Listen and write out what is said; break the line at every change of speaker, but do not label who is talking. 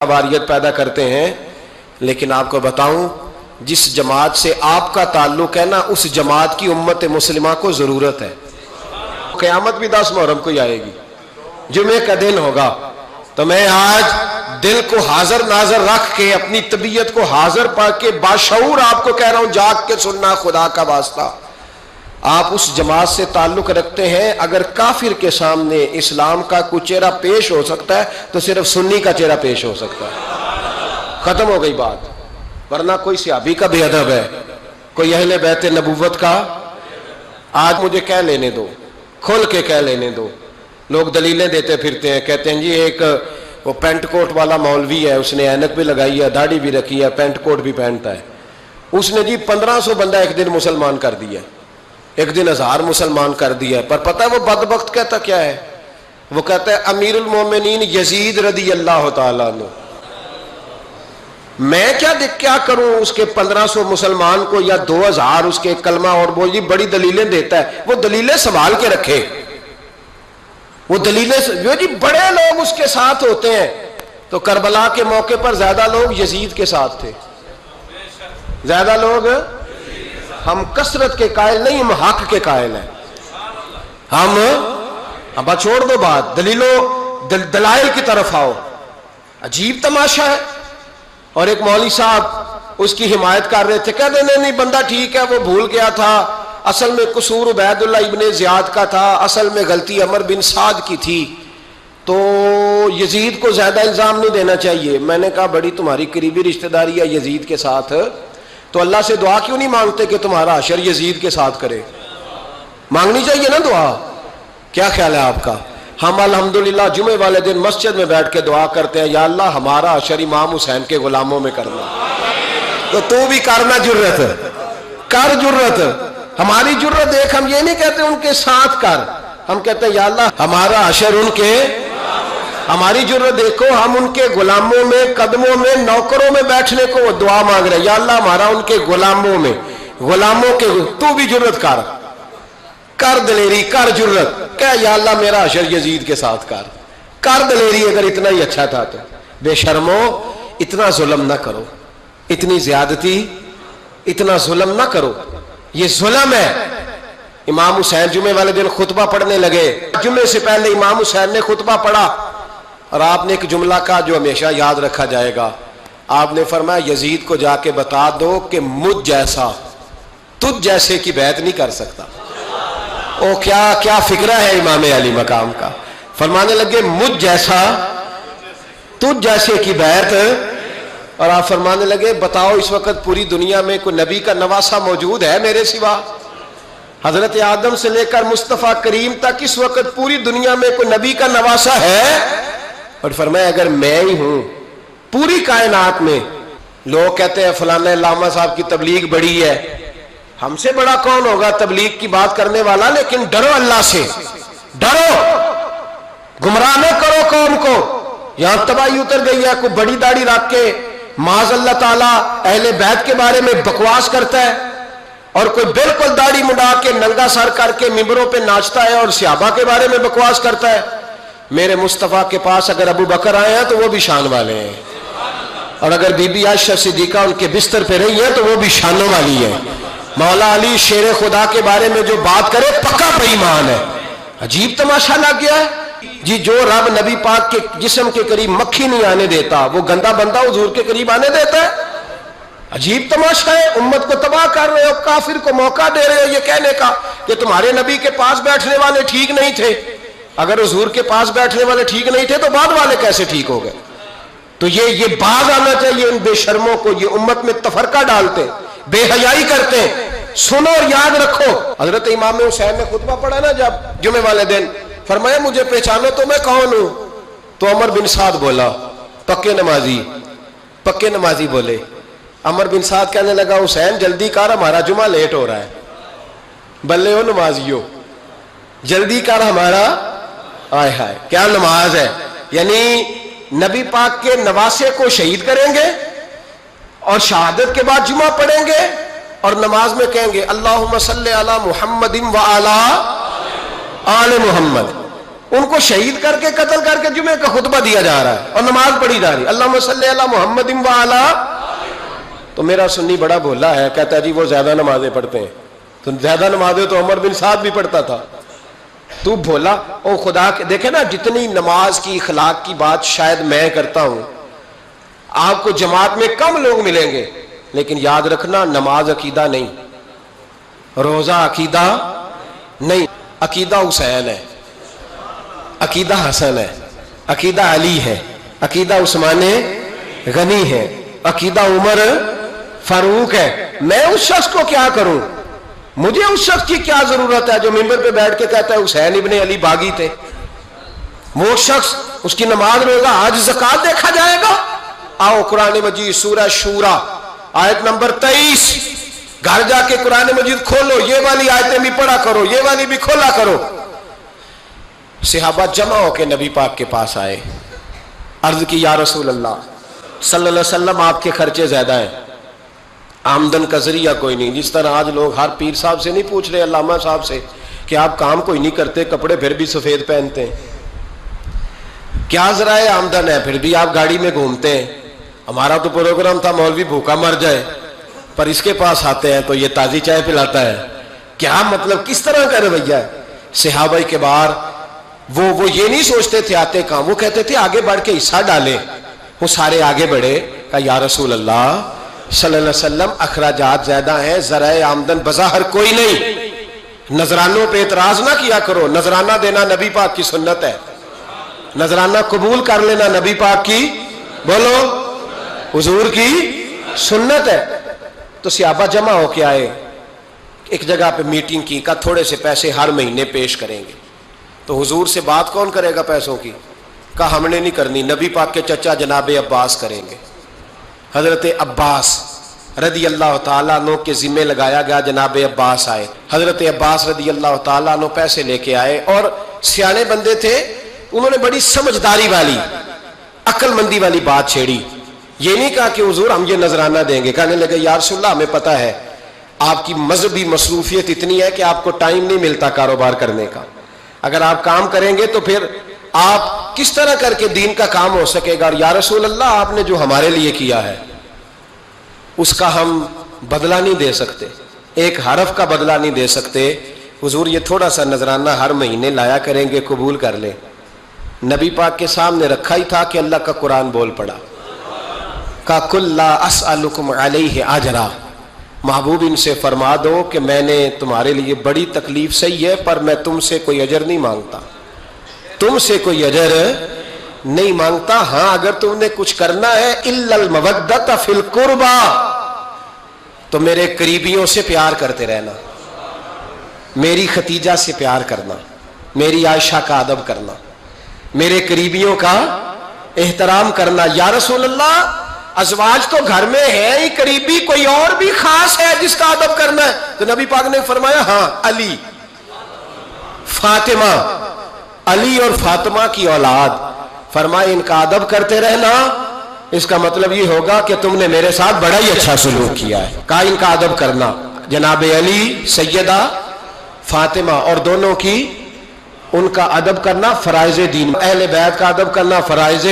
वारियत पैदा करते हैं, लेकिन आपको बताऊं जिस जमात से आपका ताल्लुक है ना, उस जमात की उम्मत मुस्लिमा को जरूरत है। क़यामत भी 10 मुहर्रम को ही आएगी, जुमे का दिन होगा। तो मैं आज दिल को हाजिर नाजर रख के, अपनी तबीयत को हाजिर पा के बाशऊर आपको कह रहा हूं, जाग के सुनना खुदा का वास्ता। आप उस जमात से ताल्लुक रखते हैं, अगर काफिर के सामने इस्लाम का कुछ चेहरा पेश हो सकता है तो सिर्फ सुन्नी का चेहरा पेश हो सकता है। खत्म हो गई बात। वरना कोई सहाबी का बेअदब है, कोई अहले बैत नबूवत का, आज मुझे कह लेने दो, खोल के कह लेने दो। लोग दलीलें देते फिरते हैं, कहते हैं जी एक वो पेंट कोट वाला मौलवी है, उसने ऐनक भी लगाई है, दाढ़ी भी रखी है, पेंट कोट भी पहनता है, उसने जी 1500 बंदा एक दिन मुसलमान कर दिया, एक दिन 1000 मुसलमान कर दिया। पर पता है वो बदबख्त कहता क्या है? वो कहता है अमीरुल मोमिनीन यजीद रदी अल्लाह तआला अन्हु। मैं क्या करूं उसके 1500 मुसलमान को या 2000 उसके कलमा और वो जी बड़ी दलीलें देता है। वो दलीलें संभाल के रखे, वो दलीलें जो जी बड़े लोग उसके साथ होते हैं। तो करबला के मौके पर ज्यादा लोग यजीद के साथ थे, ज्यादा लोग। हम कसरत के कायल नहीं, हम हक के कायल हैं। हम अब छोड़ दो बात, दलाइल की तरफ आओ। अजीब तमाशा है। और एक मौलवी साहब उसकी हिमायत कर रहे थे, कहते नहीं बंदा ठीक है, वो भूल गया था, असल में कसूर उबैदुल्ला इब्ने ज़ियाद का था, असल में गलती अमर बिन साद की थी, तो यजीद को ज्यादा इल्जाम नहीं देना चाहिए। मैंने कहा बड़ी तुम्हारी करीबी रिश्तेदारी है यजीद के साथ, तो अल्लाह से दुआ क्यों नहीं मांगते कि तुम्हारा हशर यजीद के साथ करे? मांगनी चाहिए ना दुआ। क्या ख्याल है आपका? हम अल्हम्दुलिल्लाह जुमे वाले दिन मस्जिद में बैठ के दुआ करते हैं, या अल्लाह हमारा हशर इमाम हुसैन के गुलामों में करना। तो तू भी करना, जुर्रत कर, जुर्रत हमारी जुर्रत देख। हम ये नहीं कहते उनके साथ कर, हम कहते हैं या अल्लाह हमारा हशर उनके, हमारी जुर्रत देखो, हम उनके गुलामों में, कदमों में, नौकरों में बैठने को दुआ मांग रहे हैं, या अल्लाह हमारा उनके गुलामों में, गुलामों के। तू भी जुर्रत कर दलेरी, कर जुर्रत, क्या या अल्लाह मेरा हशर यजीद के साथ कर दलेरी। अगर इतना ही अच्छा था तो बेशर्मो इतना जुल्म ना करो, इतनी ज्यादती, इतना जुल्म ना करो, ये जुल्म है। इमाम हुसैन जुमे वाले दिन खुतबा पढ़ने लगे, जुमे से पहले इमाम हुसैन ने खुतबा पढ़ा और आपने एक जुमला कहा जो हमेशा याद रखा जाएगा। आपने फरमाया यजीद को जाके बता दो कि मुझ जैसा तुझ जैसे की बैत नहीं कर सकता। ओ क्या फिक्रा है इमाम अली मकाम का। फरमाने लगे मुझ जैसा तुझ जैसे की बैत, और आप फरमाने लगे बताओ इस वक्त पूरी दुनिया में कोई नबी का नवासा मौजूद है मेरे सिवा? हजरत आदम से लेकर मुस्तफा करीम तक इस वक्त पूरी दुनिया में कोई नबी का नवासा है? और फरमाया अगर मैं ही हूं पूरी कायनात में। लोग कहते हैं फलाना लामा साहब की तबलीग बड़ी है, हमसे बड़ा कौन होगा तबलीग की बात करने वाला? लेकिन डरो अल्लाह से, डरो, गुमराह न करो कौम को। यहां तबाही उतर गई है, कोई बड़ी दाढ़ी रख के माज़ अल्लाह ताला अहले बैत के बारे में बकवास करता है, और कोई बिल्कुल दाढ़ी मुंडा के नंगा सर करके मिंबरों पे नाचता है और सहाबा के बारे में बकवास करता है। मेरे मुस्तफा के पास अगर अबू बकर आए हैं तो वो भी शान वाले हैं, और अगर बीबी आयशा सिद्दीका उनके बिस्तर पे रही है तो वो भी शानों वाली है। मौला अली शेर खुदा के बारे में जो बात करे पक्का बेईमान है। अजीब तमाशा लग गया है जी। जो रब नबी पाक के जिस्म के करीब मक्खी नहीं आने देता, वो गंदा बंदा हुजूर के करीब आने देता है? अजीब तमाशा है। उम्मत को तबाह कर रहे हो, काफिर को मौका दे रहे हो ये कहने का कि तुम्हारे नबी के पास बैठने वाले ठीक नहीं थे। अगर हुजूर के पास बैठने वाले ठीक नहीं थे तो बाद वाले कैसे ठीक हो गए? तो ये बाज आना चाहिए इन बेशर्मों को। ये उम्मत में तफरका डालते, बेहयाई करते हैं। सुनो और याद रखो, हजरत इमाम हुसैन ने खुतबा पढ़ा ना जब जुमे वाले दिन, फरमाया मुझे पहचानो तो मैं कौन हूं? तो अमर बिन साद बोला, पक्के नमाजी बोले। अमर बिन साद कहने लगा हुसैन जल्दी कर, हमारा जुमा लेट हो रहा है। बल्ले हो नमाजियो, जल्दी कर हमारा। आय हाय क्या नमाज है। यानी नबी पाक के नवासे को शहीद करेंगे और शहादत के बाद जुमा पढ़ेंगे और नमाज में कहेंगे अल्लाहुम्मा सल्ली अला मुहम्मदिन व अला आले मुहम्मद। ان کو شہید کر کے قتل کر کے جمعے کا خطبہ دیا جا رہا ہے اور نماز پڑھی جا رہی ہے اللہم صلی علی محمد وعلی. تو میرا سنی بڑا بھولا ہے، کہتا ہے جی وہ زیادہ نمازیں پڑھتے ہیں. تو زیادہ نمازیں تو عمر بن سعد بھی پڑھتا تھا. تو بھولا او خدا کے دیکھے نا، جتنی نماز کی اخلاق کی بات شاید میں کرتا ہوں، آپ کو جماعت میں کم لوگ ملیں گے، لیکن یاد رکھنا نماز عقیدہ نہیں، روزہ عقیدہ نہیں. عقیدہ حسین ہے، عقیدہ حسن ہے، عقیدہ علی ہے، عقیدہ عثمان غنی ہے، عقیدہ عمر فاروق ہے. میں اس شخص کو کیا کروں؟ مجھے اس شخص کی کیا ضرورت ہے جو ممبر پہ بیٹھ کے کہتا ہے حسین ابن علی باغی تھے؟ وہ شخص، اس کی نماز روزہ حج زکات دیکھا جائے گا. آؤ قرآن مجید سورہ شورا آیت نمبر 23، گھر جا کے قرآن مجید کھولو، یہ والی آیتیں بھی پڑھا کرو، یہ والی بھی کھولا کرو. صحابہ جمع ہو کے نبی پاک کے پاس آئے، عرض کی یا رسول اللہ صلی اللہ علیہ وسلم آپ کے خرچے زیادہ ہیں، آمدن کا ذریعہ کوئی نہیں. جس طرح آج لوگ ہر پیر صاحب سے نہیں پوچھ رہے، علامہ صاحب سے، کہ آپ کام کوئی نہیں کرتے، کپڑے پھر بھی سفید پہنتے ہیں، کیا ذرائع آمدن ہے، پھر بھی آپ گاڑی میں گھومتے ہیں. ہمارا تو پروگرام تھا مولوی بھوکا مر جائے، پر اس کے پاس آتے ہیں تو یہ تازی چائے پلاتا ہے. کیا مطلب، کس طرح کا رویہ ہے؟ صحابہ کے بار وہ یہ نہیں سوچتے تھے آتے کہاں، وہ کہتے تھے آگے بڑھ کے حصہ ڈالیں. وہ سارے آگے بڑھے، کہا یا رسول اللہ صلی اللہ علیہ وسلم اخراجات زیادہ ہیں، ذرائع آمدن بظاہر کوئی نہیں، نذرانوں پہ اعتراض نہ کیا کرو. نذرانہ دینا نبی پاک کی سنت ہے، نذرانہ قبول کر لینا نبی پاک کی، بولو، حضور کی سنت ہے. تو صحابہ جمع ہو کے آئے، ایک جگہ پہ میٹنگ کی، کہا تھوڑے سے پیسے ہر مہینے پیش کریں گے. تو حضور سے بات کون کرے گا پیسوں کی؟ کہا ہم نے نہیں کرنی، نبی پاک کے چچا جناب عباس کریں گے. حضرت عباس رضی اللہ تعالیٰ عنہ کے ذمہ لگایا گیا. جناب عباس آئے، حضرت عباس رضی اللہ تعالیٰ عنہ پیسے لے کے آئے، اور سیانے بندے تھے، انہوں نے بڑی سمجھداری والی، عقل مندی والی بات چھیڑی. یہ نہیں کہا کہ حضور ہم یہ نذرانہ دیں گے. کہنے لگے یا رسول اللہ ہمیں پتہ ہے آپ کی مذہبی مصروفیت اتنی ہے کہ آپ کو ٹائم نہیں ملتا کاروبار کرنے کا، اگر آپ کام کریں گے تو پھر آپ کس طرح کر کے دین کا کام ہو سکے گا. اور یا رسول اللہ آپ نے جو ہمارے لیے کیا ہے اس کا ہم بدلہ نہیں دے سکتے، ایک حرف کا بدلہ نہیں دے سکتے. حضور یہ تھوڑا سا نذرانہ ہر مہینے لایا کریں گے، قبول کر لیں. نبی پاک کے سامنے رکھا ہی تھا کہ اللہ کا قرآن بول پڑا، کا کل لا اسألکم علیہ اجرا، محبوب ان سے فرما دو کہ میں نے تمہارے لیے بڑی تکلیف سہی ہے، پر میں تم سے کوئی اجر نہیں مانگتا، تم سے کوئی اجر نہیں مانگتا. ہاں اگر تم نے کچھ کرنا ہے الا المودۃ فی القربى، تو میرے قریبیوں سے پیار کرتے رہنا، میری ختیجہ سے پیار کرنا، میری عائشہ کا ادب کرنا، میرے قریبیوں کا احترام کرنا. یا رسول اللہ ازواج تو گھر میں ہے ہی، قریبی کوئی اور بھی خاص ہے جس کا ادب کرنا ہے؟ تو نبی پاک نے فرمایا ہاں علی، فاطمہ، علی اور فاطمہ کی اولاد. فرمایا ان کا ادب کرتے رہنا، اس کا مطلب یہ ہوگا کہ تم نے میرے ساتھ بڑا ہی اچھا سلوک کیا ہے. کہا ان کا ادب کرنا، جناب علی، سیدہ فاطمہ، اور دونوں کی ان کا ادب کرنا فرائض دین، اہل بیت کا ادب کرنا فرائض